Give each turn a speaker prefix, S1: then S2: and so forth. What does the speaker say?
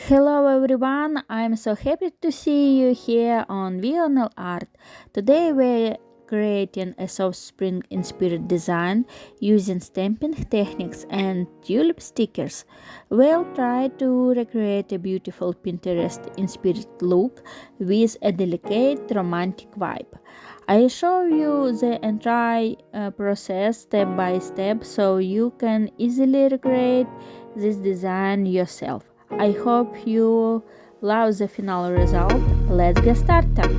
S1: Hello everyone, I'm so happy to see you here on VIO NAILART. Today we're creating a soft spring inspired design using stamping techniques and tulip stickers. We'll try to recreate a beautiful Pinterest inspired look with a delicate romantic vibe. I show you the entire process step by step so you can easily recreate this design yourself. I hope you love the final result. Let's get started.